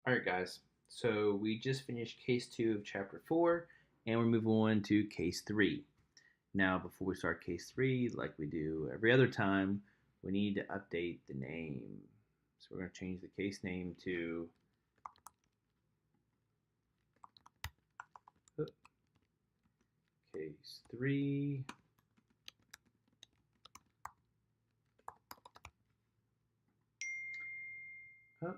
All right, guys. So we just finished case 2 of chapter 4, and we're moving on to case 3. Now, before we start case 3, like we do every other time, we need to update the name. So we're going to change the case name to case 3. Oh,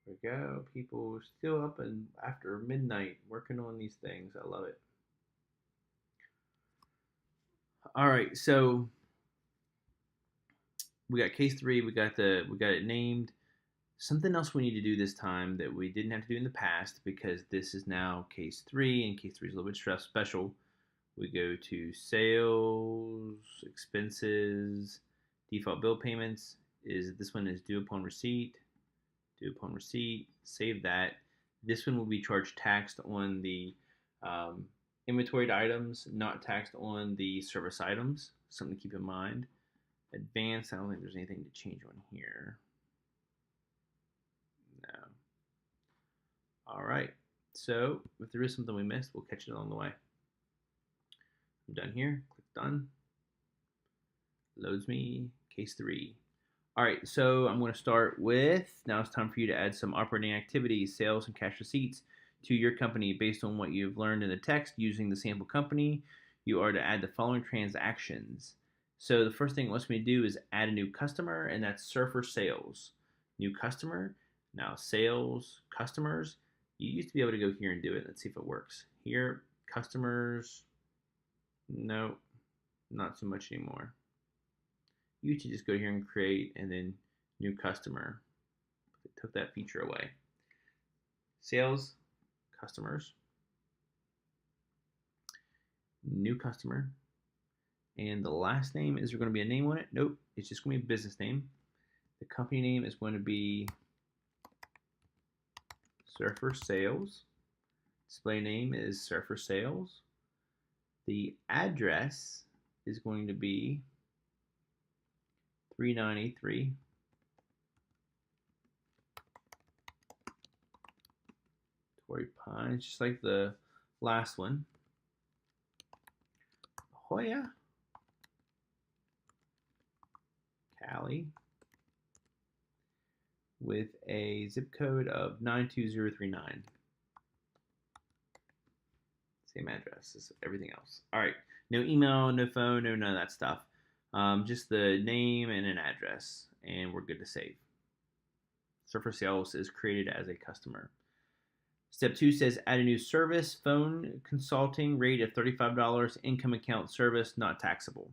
there we go. People are still up and after midnight working on these things. I love it. All right, so we got case 3. We got it named. Something else we need to do this time that we didn't have to do in the past, because this is now case 3, and case 3 is a little bit special. We go to sales, expenses, default bill payments. This one is due upon receipt. Due upon receipt. Save that. This one will be charged taxed on the inventoried items, not taxed on the service items. Something to keep in mind. Advanced, I don't think there's anything to change on here. No. All right. So if there is something we missed, we'll catch it along the way. I'm done here. Click done. Loads me case 3. All right, so I'm going to start with, now it's time for you to add some operating activities, sales and cash receipts to your company based on what you've learned in the text using the sample company. You are to add the following transactions. So the first thing it wants me to do is add a new customer, and that's Surfer Sales. New customer. Now sales, customers. You used to be able to go here and do it. Let's see if it works. Here, customers. No, not so much anymore. You should just go here and create and then new customer. It took that feature away. Sales, customers, new customer, and the last name, is there going to be a name on it? Nope, it's just going to be a business name. The company name is going to be Surfer Sales. Display name is Surfer Sales. The address is going to be 3983 Torrey Pines, just like the last one. Hoya, Cali, with a zip code of 92039. Same address as everything else. All right, no email, no phone, no none of that stuff. Just the name and an address, and we're good to save. Surfer Sales is created as a customer. Step 2 says add a new service, phone consulting, rate of $35, income account service, not taxable.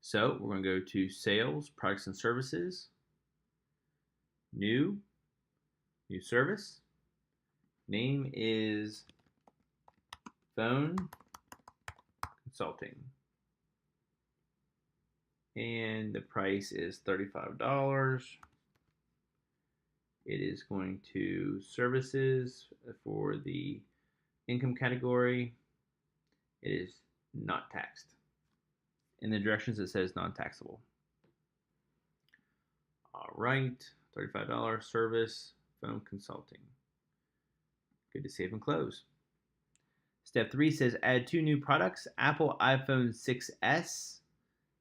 So we're going to go to sales, products and services, new service. Name is phone consulting. And the price is $35. It is going to services for the income category. It is not taxed. In the directions it says non-taxable. All right, $35 service, phone consulting. Good to save and close. Step 3 says add 2 new products. Apple iPhone 6s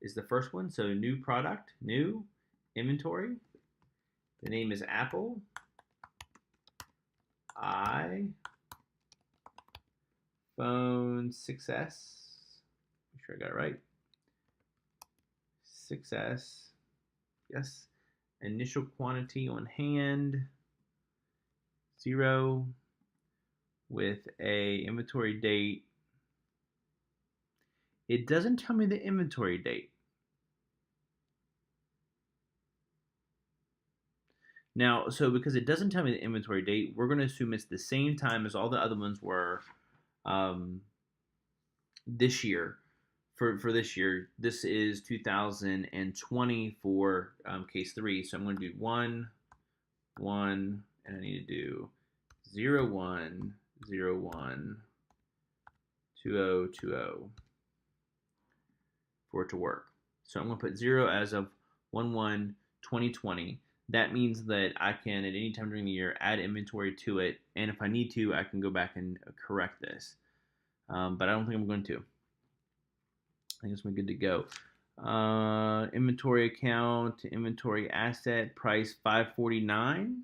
is the first one. So new product, new, inventory. The name is Apple iPhone 6s. Make sure I got it right. 6s. Yes. Initial quantity on hand 0, with a inventory date. It doesn't tell me the inventory date. Now, so because it doesn't tell me the inventory date, we're going to assume it's the same time as all the other ones were this year. For this year, this is 2020 for case 3. So I'm going to do 1, 1, and I need to do 0, 1, 0, 1, 20, 20 for it to work. So I'm going to put 0 as of 1/1/2020. that means that I can, at any time during the year, add inventory to it, and if I need to, I can go back and correct this. But I don't think I'm going to. I think it's good to go. Inventory account, inventory asset, price 549.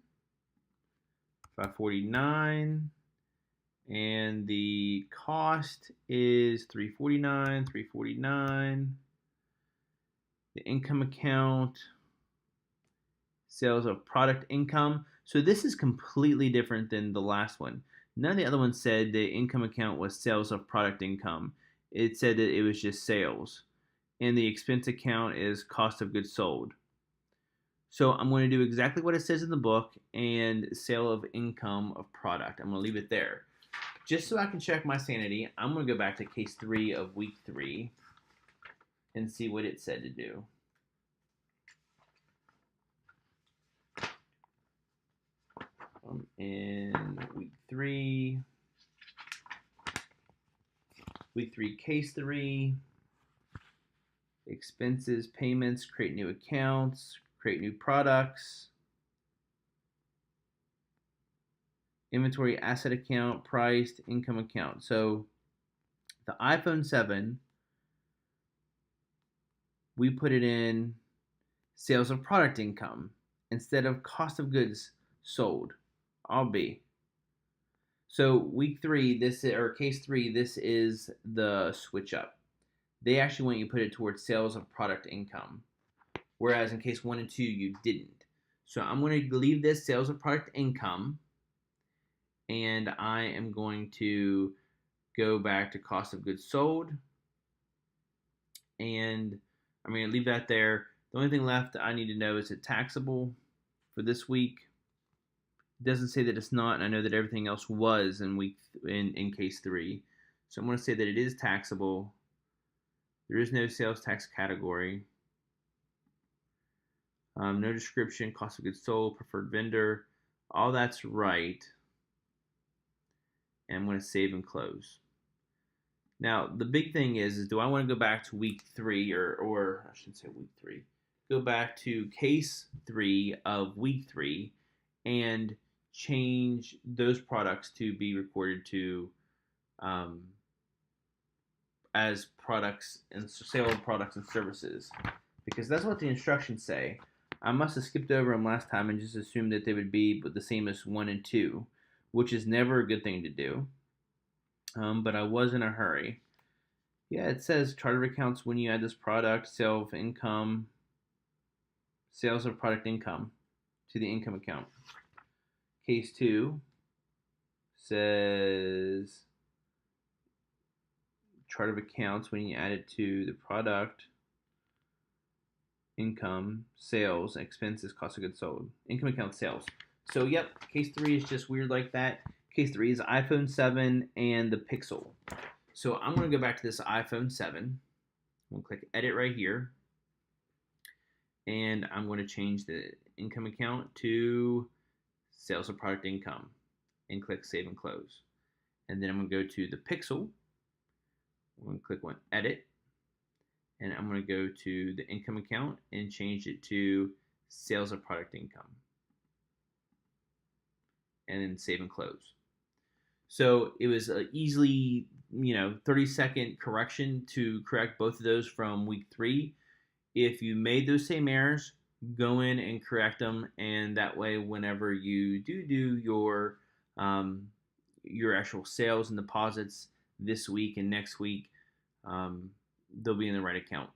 549. And the cost is 349, 349. The income account, sales of product income. So this is completely different than the last one. None of the other ones said the income account was sales of product income. It said that it was just sales. And the expense account is cost of goods sold. So I'm going to do exactly what it says in the book and sale of income of product. I'm going to leave it there. Just so I can check my sanity, I'm going to go back to case 3 of week 3 and see what it said to do. In week 3, case 3, expenses, payments, create new accounts, create new products, inventory, asset account, priced, income account. So the iPhone 7, we put it in sales of product income instead of cost of goods sold. I'll be. So week 3, case 3, this is the switch up. They actually want you to put it towards sales of product income, whereas in case 1 and 2 you didn't. So I'm going to leave this sales of product income, and I am going to go back to cost of goods sold, and I'm going to leave that there. The only thing left I need to know is it taxable for this week. It doesn't say that it's not, and I know that everything else was in case 3. So I'm going to say that it is taxable. There is no sales tax category. No description, cost of goods sold, preferred vendor. All that's right. And I'm going to save and close. Now, the big thing is do I want to go back to week 3, or I shouldn't say week 3. Go back to case 3 of week 3 and change those products to be recorded to as products and sale of products and services, because that's what the instructions say. I must have skipped over them last time and just assumed that they would be the same as 1 and 2, which is never a good thing to do. But I was in a hurry. Yeah, it says chart of accounts when you add this product, sale of income, sales of product income to the income account. Case 2 says chart of accounts when you add it to the product, income, sales, expenses, cost of goods sold. Income account, sales. So, yep, case 3 is just weird like that. Case 3 is iPhone 7 and the Pixel. So I'm going to go back to this iPhone 7. I'm going to click Edit right here. And I'm going to change the income account to sales of product income. And click Save and Close. And then I'm going to go to the Pixel. I'm going to click on Edit. And I'm going to go to the income account and change it to sales of product income. And then save and close. So it was an easily, 30-second correction to correct both of those from week 3. If you made those same errors, go in and correct them, and that way, whenever you do your actual sales and deposits this week and next week, they'll be in the right account.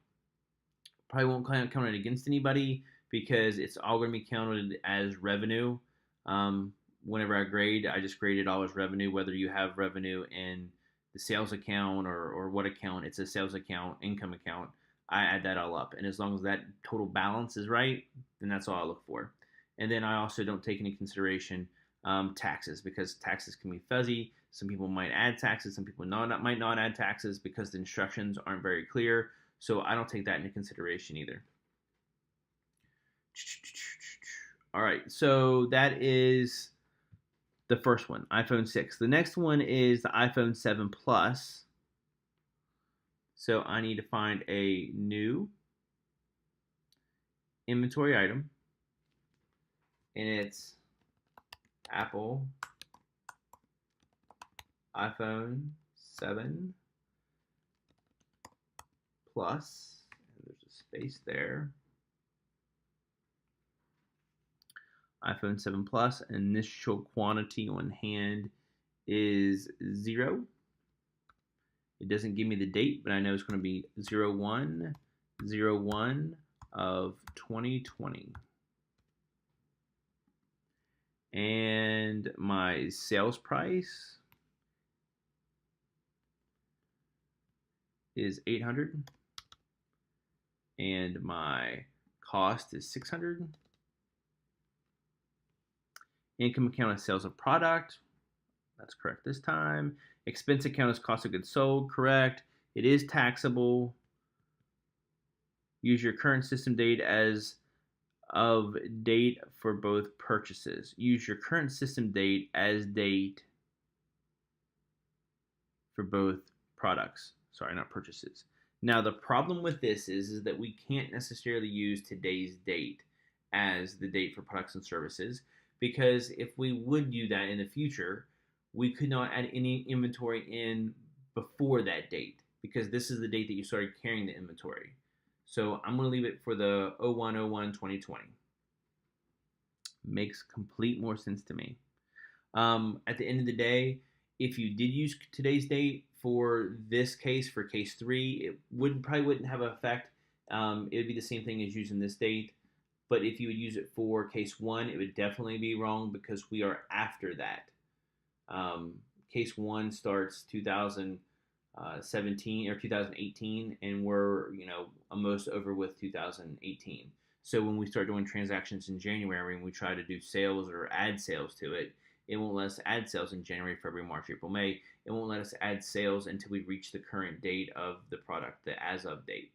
Probably won't count it against anybody because it's all going to be counted as revenue. Whenever I grade, I just grade it all as revenue, whether you have revenue in the sales account or what account. It's a sales account, income account. I add that all up. And as long as that total balance is right, then that's all I look for. And then I also don't take into consideration taxes, because taxes can be fuzzy. Some people might add taxes. Some people might not add taxes because the instructions aren't very clear. So I don't take that into consideration either. All right, so that is the first one, iPhone 6. The next one is the iPhone 7 Plus. So I need to find a new inventory item. and it's Apple iPhone 7 Plus, and there's a space there. iPhone 7 Plus, initial quantity on hand is 0. It doesn't give me the date, but I know it's going to be 01/01 of 2020. And my sales price is 800, and my cost is 600. Income account is sales of product. That's correct this time. Expense account is cost of goods sold. Correct. It is taxable. Use your current system date as of date for both purchases. Use your current system date as date for both products. Sorry, not purchases. Now, the problem with this is that we can't necessarily use today's date as the date for products and services, because if we would do that in the future, we could not add any inventory in before that date, because this is the date that you started carrying the inventory. So I'm going to leave it for the 01/01/2020. Makes complete more sense to me. At the end of the day, if you did use today's date for this case, for case 3, it probably wouldn't have an effect. It would be the same thing as using this date. But if you would use it for case 1, it would definitely be wrong, because we are after that. Case 1 starts 2017 or 2018, and we're almost over with 2018. So when we start doing transactions in January and we try to do sales or add sales to it, it won't let us add sales in January, February, March, April, May. It won't let us add sales until we reach the current date of the product, the as of date.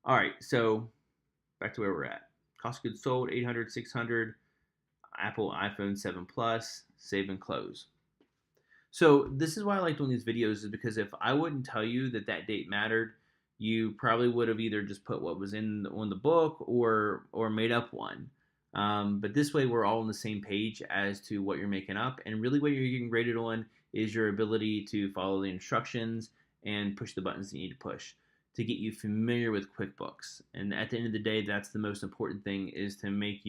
All right, so back to where we're at. Cost of goods sold, 800, 600. Apple iPhone 7 Plus, save and close. So this is why I like doing these videos, is because if I wouldn't tell you that that date mattered, you probably would have either just put what was on the book or made up one. But this way we're all on the same page as to what you're making up, and really what you're getting graded on is your ability to follow the instructions and push the buttons you need to push to get you familiar with QuickBooks. And at the end of the day, that's the most important thing, is to make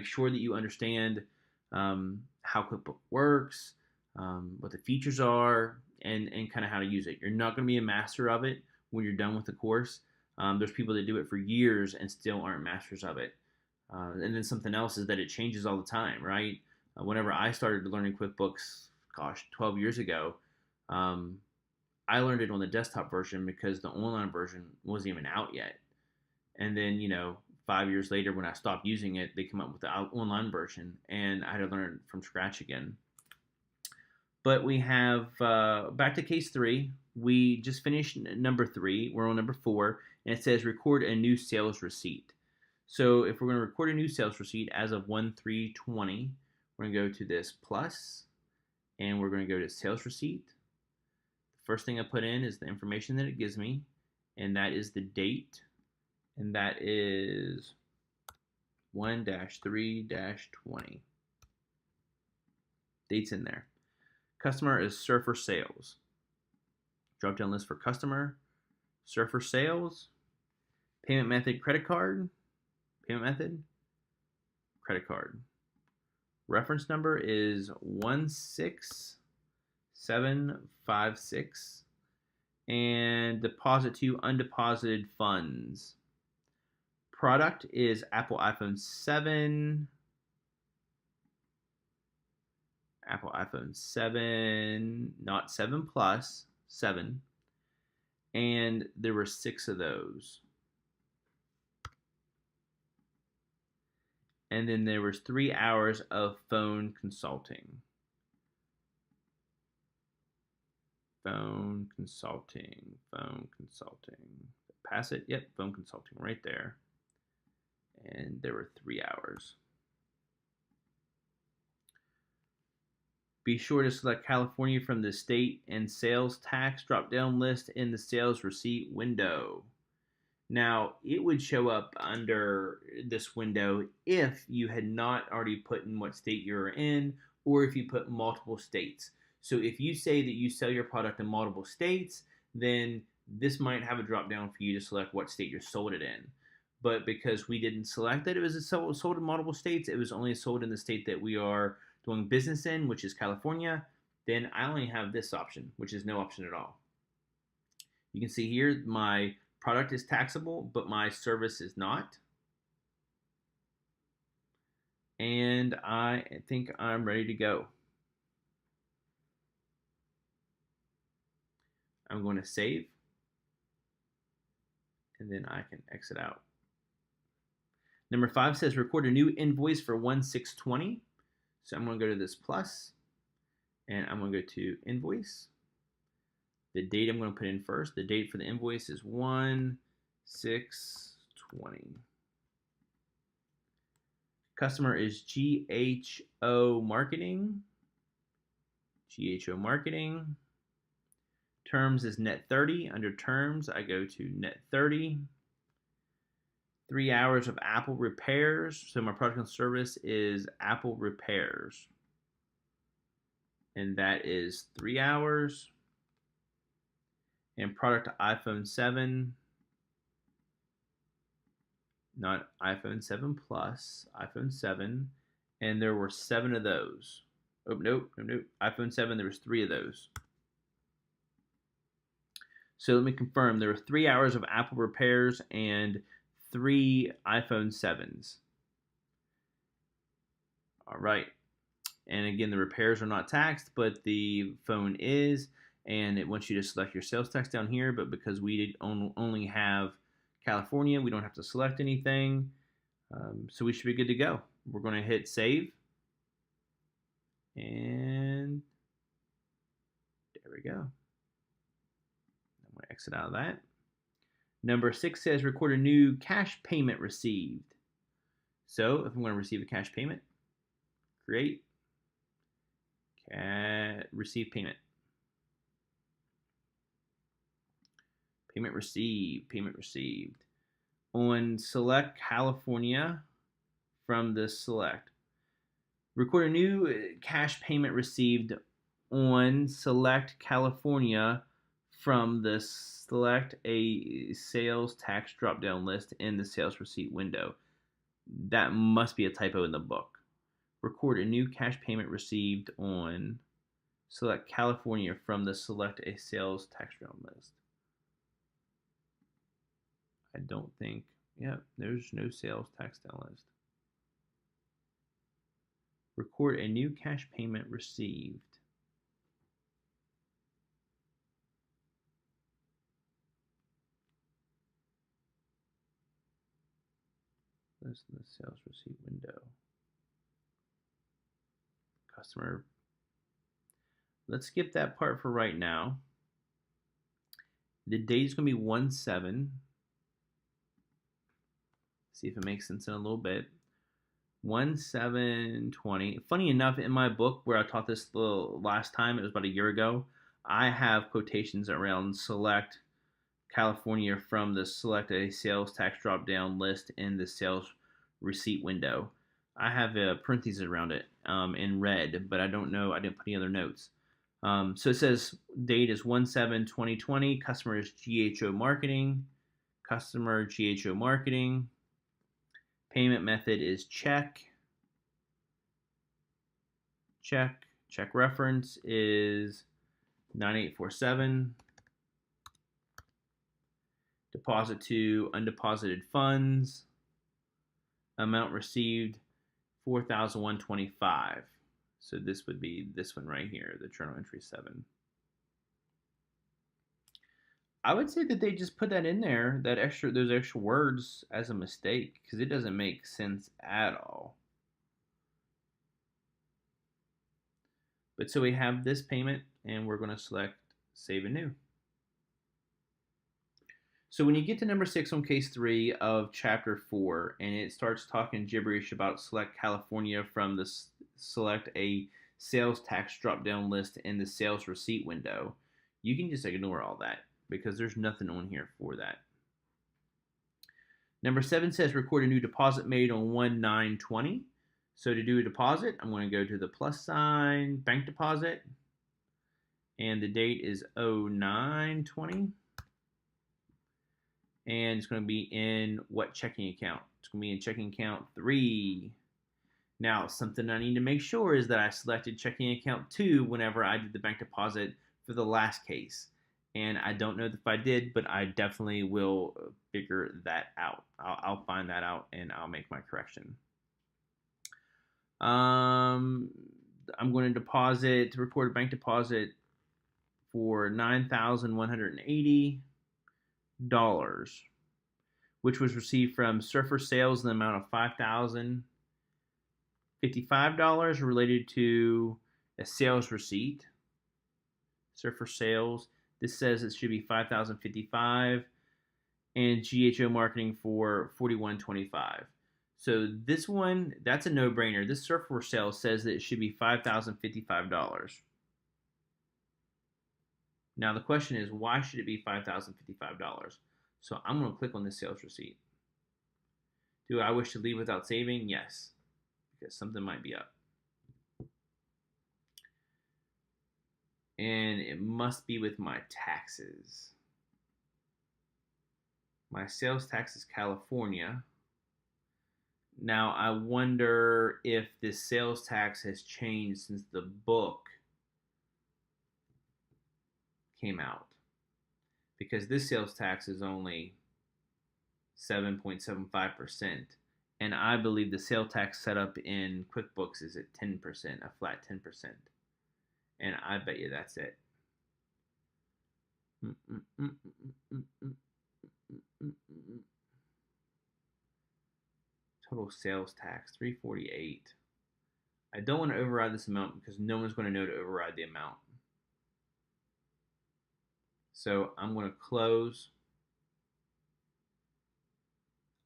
sure that you understand how QuickBooks works, what the features are, and kind of how to use it. You're not going to be a master of it when you're done with the course. There's people that do it for years and still aren't masters of it. And then something else is that it changes all the time, right? Whenever I started learning QuickBooks, 12 years ago, I learned it on the desktop version because the online version wasn't even out yet. And then, 5 years later, when I stopped using it, they came up with the online version, and I had to learn it from scratch again. But we have, back to case 3, we just finished number 3. We're on number 4, and it says record a new sales receipt. So if we're going to record a new sales receipt as of 1/3/20, we're going to go to this plus, and we're going to go to sales receipt. The first thing I put in is the information that it gives me, and that is the date, and that is 1/3/20. Date's in there. Customer is Surfer Sales. Drop down list for customer, Surfer Sales, payment method, credit card, payment method, credit card. Reference number is 16756, and deposit to undeposited funds. Product is Apple iPhone 7. Apple iPhone 7, not 7 Plus, 7. And there were 6 of those. And then there was 3 hours of phone consulting. Phone consulting. Pass it? Yep, phone consulting right there. And there were 3 hours. Be sure to select California from the state and sales tax drop-down list in the sales receipt window. Now, it would show up under this window if you had not already put in what state you're in, or if you put multiple states. So if you say that you sell your product in multiple states, then this might have a drop down for you to select what state you're sold it in. But because we didn't select that it was sold in multiple states, it was only sold in the state that we are doing business in, which is California, then I only have this option, which is no option at all. You can see here my product is taxable, but my service is not. And I think I'm ready to go. I'm going to save, and then I can exit out. Number 5 says record a new invoice for 1/6/20. So I'm going to go to this plus, and I'm going to go to invoice. The date I'm going to put in first. The date for the invoice is 1/6/20. Customer is GHO Marketing. GHO Marketing. Terms is net 30. Under terms, I go to net 30. 3 hours of Apple repairs. So my product and service is Apple repairs. And that is 3 hours. And product iPhone 7. Not iPhone 7 Plus, iPhone 7. And there were 7 of those. Oh, nope. iPhone 7, there was 3 of those. So let me confirm. There were 3 hours of Apple repairs and 3 iPhone 7s. All right. And again, the repairs are not taxed, but the phone is. And it wants you to select your sales tax down here. But because we only have California, we don't have to select anything. So we should be good to go. We're going to hit save. And there we go. I'm going to exit out of that. Number 6 says record a new cash payment received. So if I'm going to receive a cash payment, create, receive payment. Payment received. On select California from the select. Record a new cash payment received on select California from the select a sales tax drop down list in the sales receipt window. That must be a typo in the book. Record a new cash payment received on select California from the select a sales tax drop list. I don't think, yeah, there's no sales tax down list. Record a new cash payment received. This in the sales receipt window. Customer. Let's skip that part for right now. The date is going to be 1/7. See if it makes sense in a little bit. 1/7/20. Funny enough, in my book where I taught this the last time, it was about a year ago, I have quotations around select California from the select a sales tax drop down list in the sales receipt window. I have parentheses around it in red, but I don't know. I didn't put any other notes. So it says date is 1/7/2020. Customer is GHO Marketing. Customer GHO Marketing. Payment method is check. Check reference is 9847. Deposit to undeposited funds. Amount received 4,125. So this would be this one right here, the journal entry 7. I would say that they just put that in there, those extra words as a mistake, because it doesn't make sense at all. But so we have this payment, and we're going to select Save and New. So when you get to number 6 on case 3 of chapter 4, and it starts talking gibberish about select California from the select a sales tax drop-down list in the sales receipt window, you can just ignore all that, because there's nothing on here for that. Number 7 says record a new deposit made on 1/9/20. So to do a deposit, I'm going to go to the plus sign, bank deposit, and the date is 09/20. And it's going to be in what checking account? It's going to be in checking account 3. Now, something I need to make sure is that I selected checking account 2 whenever I did the bank deposit for the last case. And I don't know if I did, but I definitely will figure that out. I'll find that out and I'll make my correction. I'm going to report a bank deposit for $9,180, which was received from Surfer Sales in the amount of $5,055 related to a sales receipt. Surfer Sales. This says it should be $5,055, and GHO Marketing for $41.25. So this one, that's a no-brainer. This Surfer Sales says that it should be $5,055. Now the question is, why should it be $5,055? So I'm going to click on this sales receipt. Do I wish to leave without saving? Yes, because something might be up. And it must be with my taxes. My sales tax is California. Now I wonder if this sales tax has changed since the book came out, because this sales tax is only 7.75%, and I believe the sales tax set up in QuickBooks is at 10%, a flat 10%. And I bet you that's it. Total sales tax, $348. I don't want to override this amount because no one's going to know to override the amount. So I'm going to close.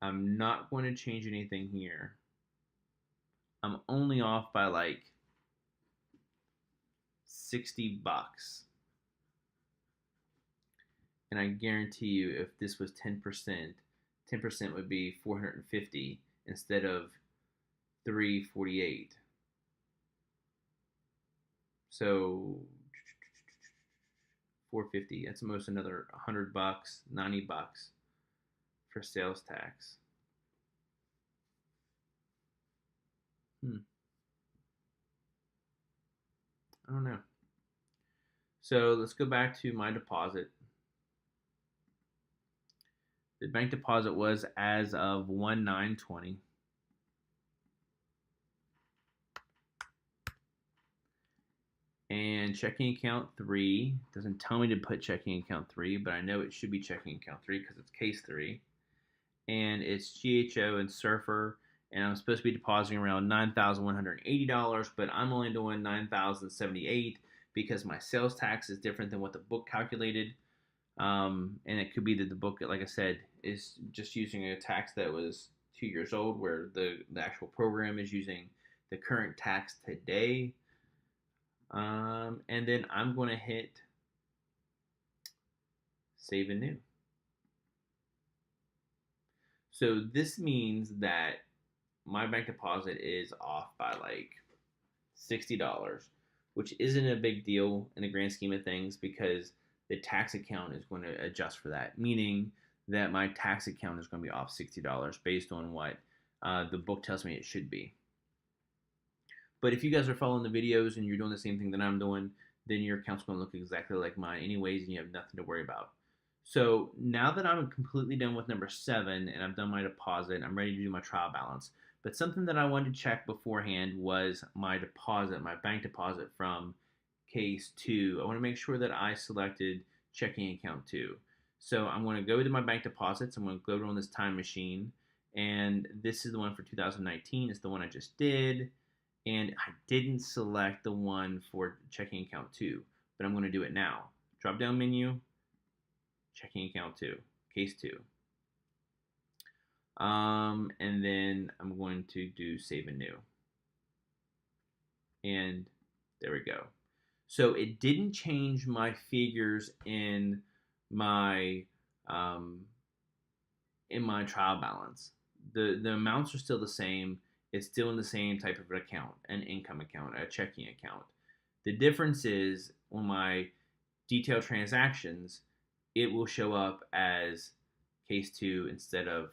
I'm not going to change anything here. I'm only off by like $60. And I guarantee you, if this was 10%, 10% would be 450 instead of 348. So 450. That's almost another $100, $90 for sales tax. I don't know. So let's go back to my deposit. The bank deposit was as of 1/9/20. And checking account 3 doesn't tell me to put checking account 3, but I know it should be checking account 3 because it's case 3. And it's GHO and Surfer, and I'm supposed to be depositing around $9,180, but I'm only doing $9,078 because my sales tax is different than what the book calculated. And it could be that the book, like I said, is just using a tax that was 2 years old, where the actual program is using the current tax today. And then I'm going to hit Save and New. So this means that my bank deposit is off by like $60, which isn't a big deal in the grand scheme of things because the tax account is going to adjust for that, meaning that my tax account is going to be off $60 based on what the book tells me it should be. But if you guys are following the videos and you're doing the same thing that I'm doing, then your account's going to look exactly like mine anyways, and you have nothing to worry about. So now that I'm completely done with number 7 and I've done my deposit, I'm ready to do my trial balance. But something that I wanted to check beforehand was my deposit, my bank deposit from case 2. I want to make sure that I selected checking account 2. So I'm going to go to my bank deposits. I'm going to go on this time machine, and this is the one for 2019. It's the one I just did, and I didn't select the one for checking account 2, but I'm going to do it now. Drop down menu, checking account 2, case 2. And then I'm going to do Save and New. And there we go. So it didn't change my figures in my in my trial balance. The amounts are still the same. It's still in the same type of an account, an income account, a checking account. The difference is on my detailed transactions, it will show up as case 2 instead of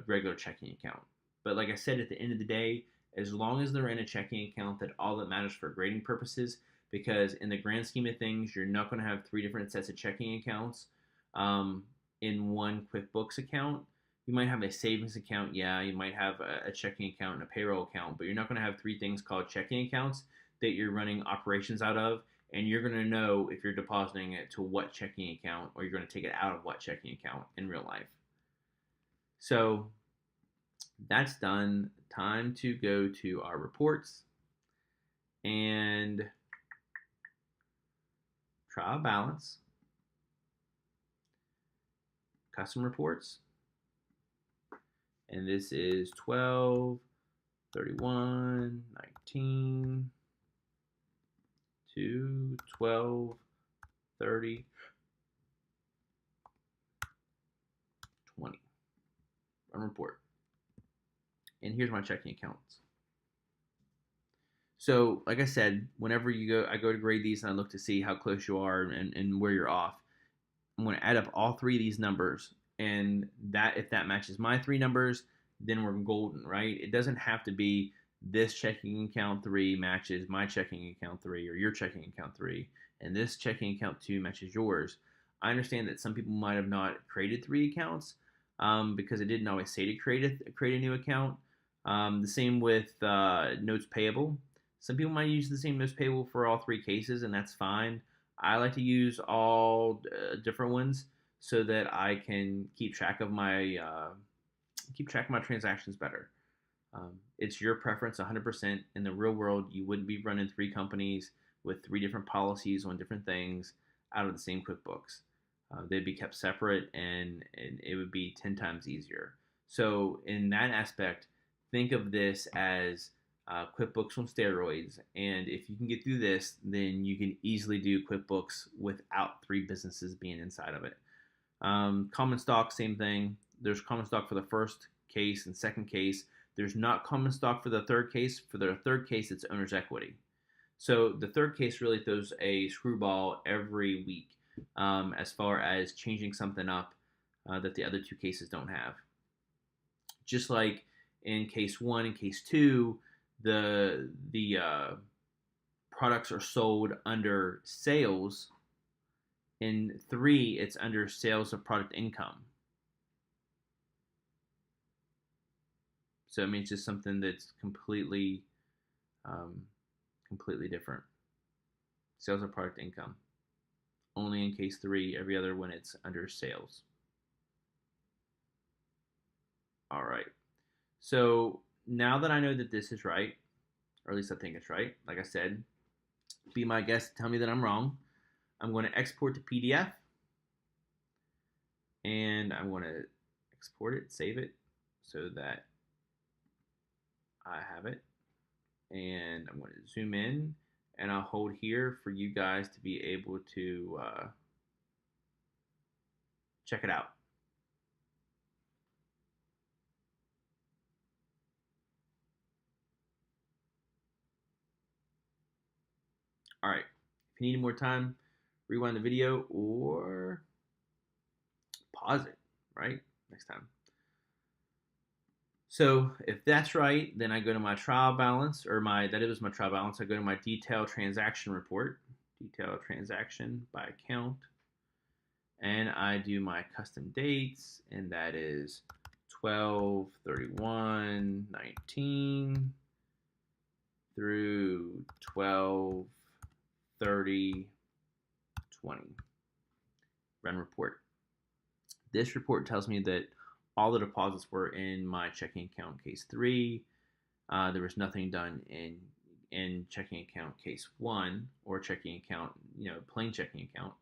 regular checking account. But like I said, at the end of the day, as long as they're in a checking account, that all that matters for grading purposes, because in the grand scheme of things, you're not going to have 3 different sets of checking accounts in one QuickBooks account. You might have a savings account, yeah, you might have a checking account and a payroll account, but you're not going to have 3 things called checking accounts that you're running operations out of, and you're going to know if you're depositing it to what checking account or you're going to take it out of what checking account in real life. So that's done. Time to go to our reports and trial balance, custom reports, and this is 12, 31, 19 to 12, 30, 20. Run report. And here's my checking accounts. So, like I said, whenever I go to grade these and I look to see how close you are and where you're off. I'm going to add up all 3 of these numbers, and that if that matches my 3 numbers, then we're golden, right? It doesn't have to be this checking account 3 matches my checking account 3 or your checking account 3, and this checking account 2 matches yours. I understand that some people might have not created 3 accounts because it didn't always say to create a new account. The same with notes payable. Some people might use the same notes payable for all 3 cases, and that's fine. I like to use all different ones so that I can keep track of my transactions better. It's your preference 100%. In the real world, you wouldn't be running 3 companies with 3 different policies on different things out of the same QuickBooks. They'd be kept separate, and it would be 10 times easier. So in that aspect, think of this as QuickBooks on steroids, and if you can get through this, then you can easily do QuickBooks without 3 businesses being inside of it. Common stock, same thing. There's common stock for the first case and second case. There's not common stock for the third case. For the third case, it's owner's equity. So the third case really throws a screwball every week as far as changing something up that the other 2 cases don't have. Just like in case 1 and case 2, the products are sold under sales. In 3, it's under sales of product income. So it means just something that's completely different. Sales of product income. Only in case 3, every other when it's under sales. All right. So now that I know that this is right, or at least I think it's right, like I said, be my guest, tell me that I'm wrong. I'm going to export to PDF, and I'm going to export it, save it, so that I have it. And I'm going to zoom in, and I'll hold here for you guys to be able to check it out. All right, if you need more time, rewind the video or pause it, right? Next time. So if that's right, then I go to my trial balance, or that is my trial balance. I go to my detailed transaction report, detailed transaction by account, and I do my custom dates, and that is 12, 31, 19 through 12, 30, 20. Run report. This report tells me that all the deposits were in my checking account case 3. There was nothing done in checking account case 1 or checking account, plain checking account,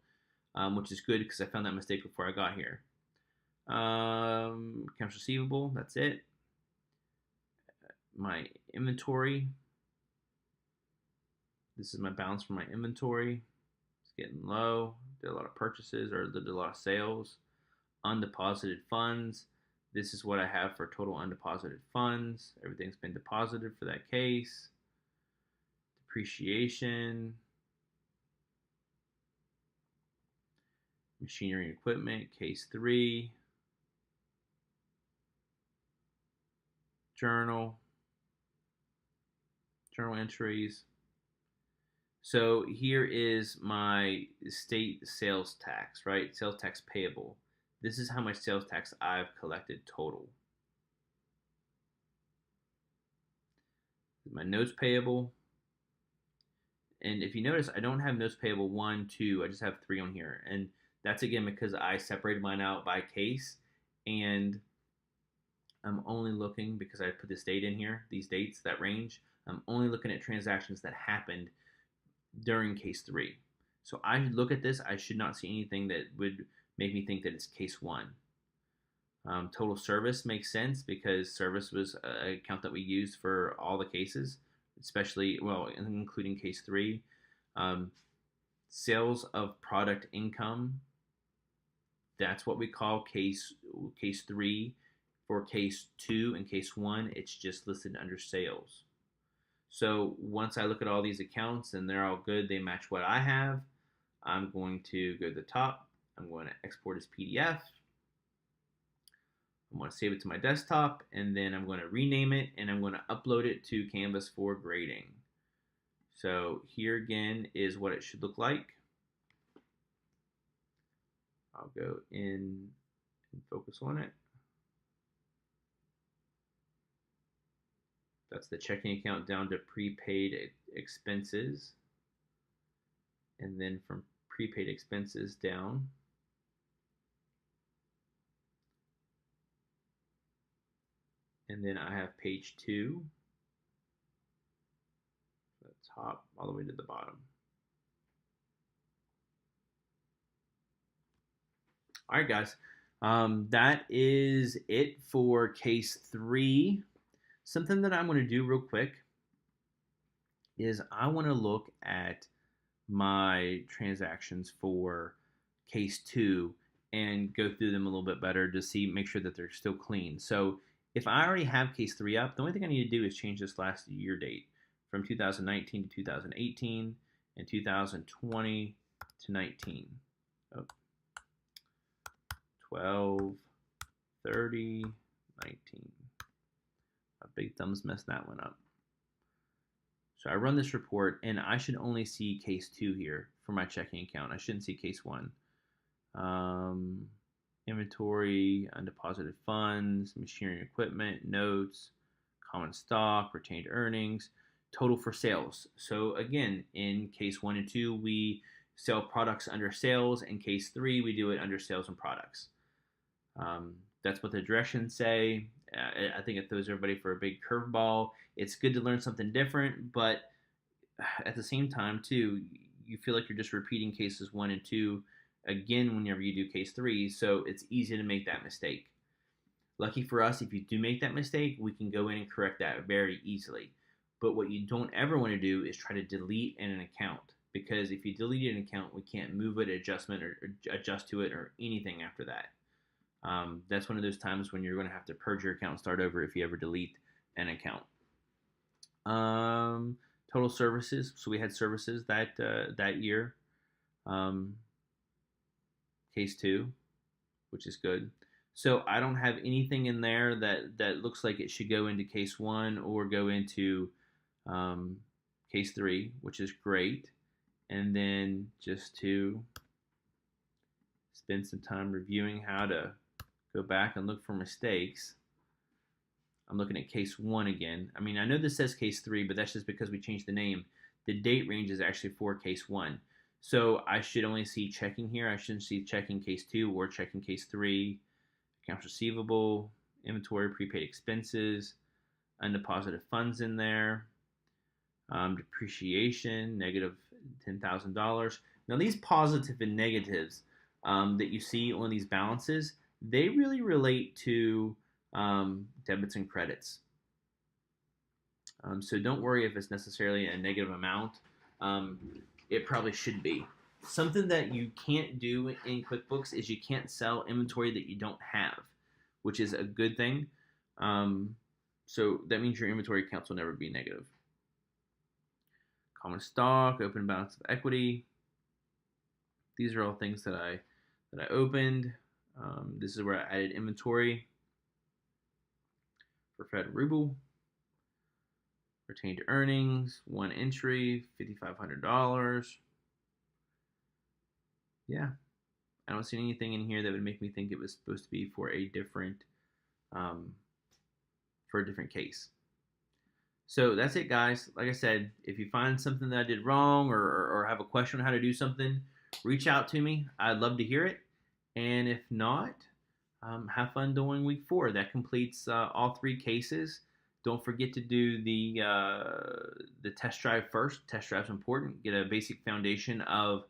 which is good because I found that mistake before I got here. Accounts receivable, that's it. My inventory. This is my balance for my inventory. It's getting low. Did a lot of purchases or did a lot of sales. undeposited funds. This is what I have for total undeposited funds. Everything's been deposited for that case. Depreciation, machinery and equipment, case 3, journal entries. So here is my state sales tax, right? Sales tax payable. This is how much sales tax I've collected total. My notes payable. And if you notice, I don't have notes payable 1, 2, I just have 3 on here. And that's again because I separated mine out by case, and I'm only looking, because I put this date in here, these dates, that range, I'm only looking at transactions that happened during case 3. So I look at this, I should not see anything that would make me think that it's case 1. Total service makes sense because service was an account that we used for all the cases, especially, well, including case 3. Sales of product income, that's what we call case 3. For case 2 and case 1, it's just listed under sales. So once I look at all these accounts and they're all good, they match what I have, I'm going to go to the top. I'm going to export as PDF. I'm going to save it to my desktop, and then I'm going to rename it, and I'm going to upload it to Canvas for grading. So here again is what it should look like. I'll go in and focus on it. That's the checking account down to prepaid expenses. And then from prepaid expenses down, and then I have page 2, the top all the way to the bottom. All right, guys, that is it for case 3. Something that I'm going to do real quick is I want to look at my transactions for case 2 and go through them a little bit better to see, make sure that they're still clean. So if I already have case 3 up, the only thing I need to do is change this last year date from 2019 to 2018 and 2020 to 19. Oh, 12, 30, 19. A big thumbs messed that one up. So I run this report, and I should only see case 2 here for my checking account. I shouldn't see case 1. Inventory, undeposited funds, machinery and equipment, notes, common stock, retained earnings, total for sales. So again, in case 1 and 2, we sell products under sales. In case 3, we do it under sales and products. That's what the directions say. I think it throws everybody for a big curveball. It's good to learn something different, but at the same time, too, you feel like you're just repeating cases 1 and 2 again whenever you do case 3, so it's easy to make that mistake. Lucky for us, if you do make that mistake, we can go in and correct that very easily. But what you don't ever want to do is try to delete an account, because if you delete an account, we can't move it, adjustment, or adjust to it, or anything after that. That's one of those times when you're going to have to purge your account and start over if you ever delete an account. Total services. So we had services that year. Case 2, which is good. So I don't have anything in there that looks like it should go into case 1 or go into case 3, which is great. And then just to spend some time reviewing how to go back and look for mistakes, I'm looking at case 1 again. I mean, I know this says case 3, but that's just because we changed the name. The date range is actually for case 1. So I should only see checking here. I shouldn't see checking case 2 or checking case 3. Accounts receivable, inventory, prepaid expenses, undeposited funds in there. Depreciation, negative $10,000. Now these positive and negatives that you see on these balances, they really relate to debits and credits. So don't worry if it's necessarily a negative amount. It probably should be. something that you can't do in QuickBooks is you can't sell inventory that you don't have, which is a good thing. So that means your inventory counts will never be negative. Common stock, open balance of equity. These are all things that I opened. This is where I added inventory for Fed Ruble. Retained earnings, one entry, $5,500. Yeah, I don't see anything in here that would make me think it was supposed to be for a different case. So that's it, guys. Like I said, if you find something that I did wrong or have a question on how to do something, reach out to me. I'd love to hear it. And if not, have fun doing week 4. That completes all 3 cases. Don't forget to do the test drive first. Test drive's important. Get a basic foundation of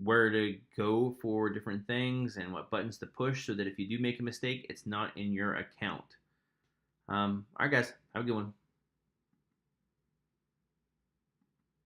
where to go for different things and what buttons to push so that if you do make a mistake, it's not in your account. All right, guys. Have a good one.